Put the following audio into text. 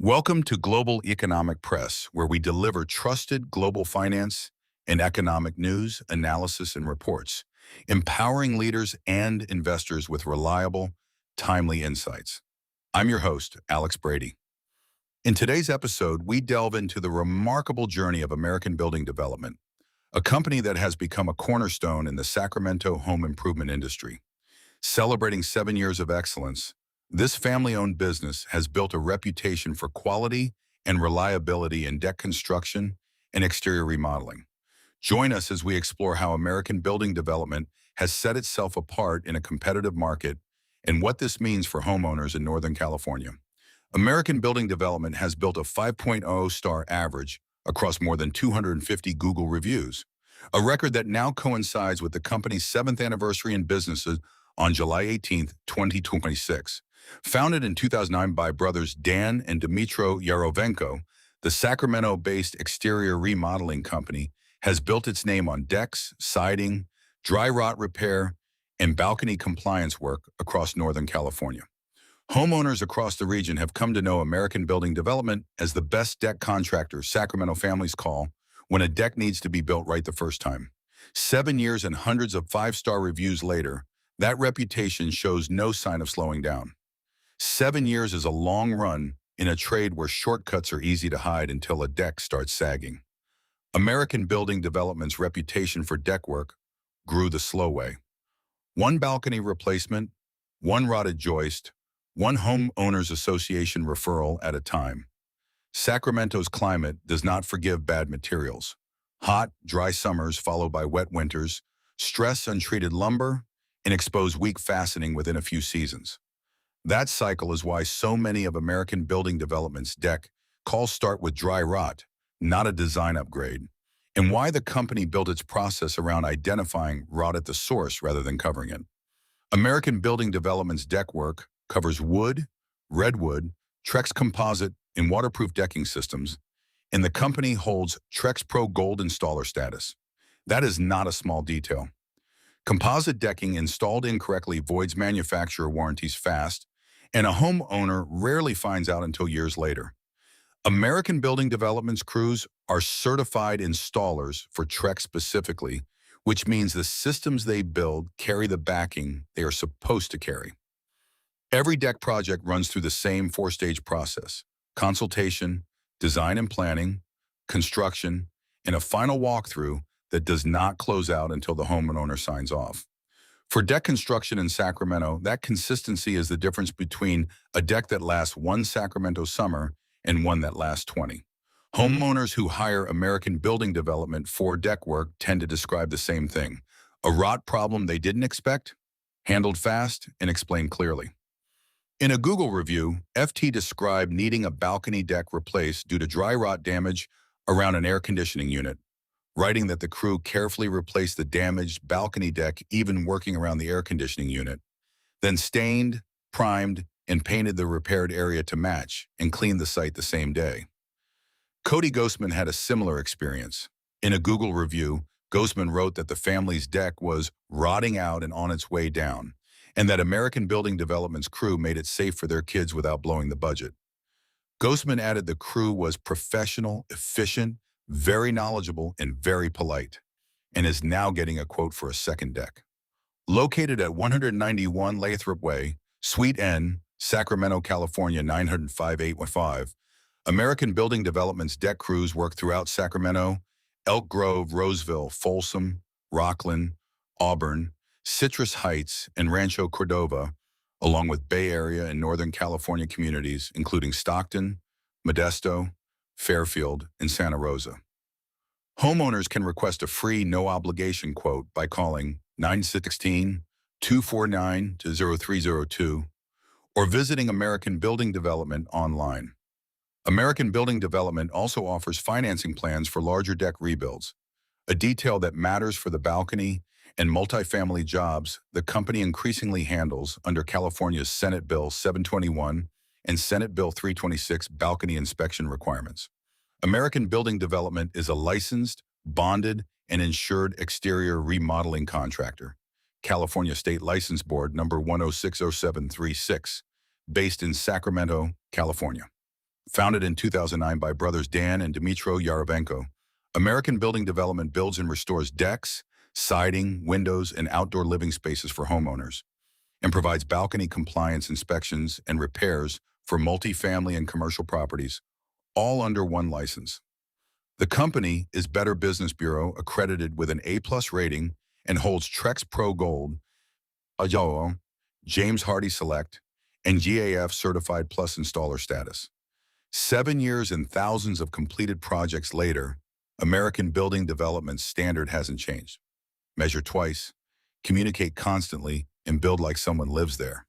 Welcome to Global Economic Press, where we deliver trusted global finance and economic news, analysis, and reports, empowering leaders and investors with reliable, timely insights. I'm your host, Alex Brady. In today's episode, we delve into the remarkable journey of American Building Development, a company that has become a cornerstone in the Sacramento home improvement industry. Celebrating 7 years of excellence, this family-owned business has built a reputation for quality and reliability in deck construction and exterior remodeling. Join us as we explore how American building development has set itself apart in a competitive market and what this means for homeowners in Northern California. American Building Development has built a 5.0 star average across more than 250 Google reviews, a record that now coincides with the company's 7th anniversary in business on July 18, 2026. Founded in 2009 by brothers Dan and Dmytro Yarovenko, the Sacramento-based exterior remodeling company has built its name on decks, siding, dry rot repair, and balcony compliance work across Northern California. Homeowners across the region have come to know American Building Development as the best deck contractor Sacramento families call when a deck needs to be built right the first time. 7 years and hundreds of 5-star reviews later, that reputation shows no sign of slowing down. 7 years is a long run in a trade where shortcuts are easy to hide until a deck starts sagging. American Building Development's reputation for deck work grew the slow way. One balcony replacement, one rotted joist, one homeowners association referral at a time. Sacramento's climate does not forgive bad materials. Hot, dry summers followed by wet winters, stress untreated lumber, and expose weak fastening within a few seasons. That cycle is why so many of American Building Development's deck calls start with dry rot, not a design upgrade, and why the company built its process around identifying rot at the source rather than covering it. American Building Development's deck work covers wood, redwood, Trex composite, and waterproof decking systems, and the company holds Trex Pro Gold installer status. That is not a small detail. Composite decking installed incorrectly voids manufacturer warranties fast, and a homeowner rarely finds out until years later. American Building Development's crews are certified installers for Trex specifically, which means the systems they build carry the backing they are supposed to carry. Every deck project runs through the same 4-stage process: consultation, design and planning, construction, and a final walkthrough that does not close out until the homeowner signs off. For deck construction in Sacramento, that consistency is the difference between a deck that lasts one Sacramento summer and one that lasts 20. Homeowners who hire American Building Development for deck work tend to describe the same thing: a rot problem they didn't expect, handled fast, and explained clearly. In a Google review, FT described needing a balcony deck replaced due to dry rot damage around an air conditioning unit, writing that the crew carefully replaced the damaged balcony deck even working around the air conditioning unit, then stained, primed, and painted the repaired area to match and cleaned the site the same day. Cody Ghostman had a similar experience. In a Google review, Ghostman wrote that the family's deck was rotting out and on its way down, and that American Building Development's crew made it safe for their kids without blowing the budget. Ghostman added the crew was professional, efficient, very knowledgeable, and very polite, and is now getting a quote for a second deck. Located at 191 Lathrop Way, Suite N, Sacramento, California 905-815, American Building Development's deck crews work throughout Sacramento, Elk Grove, Roseville, Folsom, Rockland, Auburn, Citrus Heights, and Rancho Cordova, along with Bay Area and Northern California communities, including Stockton, Modesto, Fairfield, and Santa Rosa. Homeowners can request a free no-obligation quote by calling 916-249-0302 or visiting American Building Development online. American Building Development also offers financing plans for larger deck rebuilds, a detail that matters for the balcony and multifamily jobs the company increasingly handles under California's Senate Bill 721 and Senate Bill 326 balcony inspection requirements. American Building Development is a licensed, bonded, and insured exterior remodeling contractor, California State License Board number 1060736, based in Sacramento, California. Founded in 2009 by brothers Dan and Dmytro Yarovenko, American Building Development builds and restores decks, siding, windows, and outdoor living spaces for homeowners, and provides balcony compliance inspections and repairs for multifamily and commercial properties, all under one license. The company is Better Business Bureau accredited with an A+ rating and holds Trex Pro Gold, AJO, James Hardy Select, and GAF Certified Plus installer status. 7 years and thousands of completed projects later, American Building Development's standard hasn't changed. Measure twice, communicate constantly, and build like someone lives there.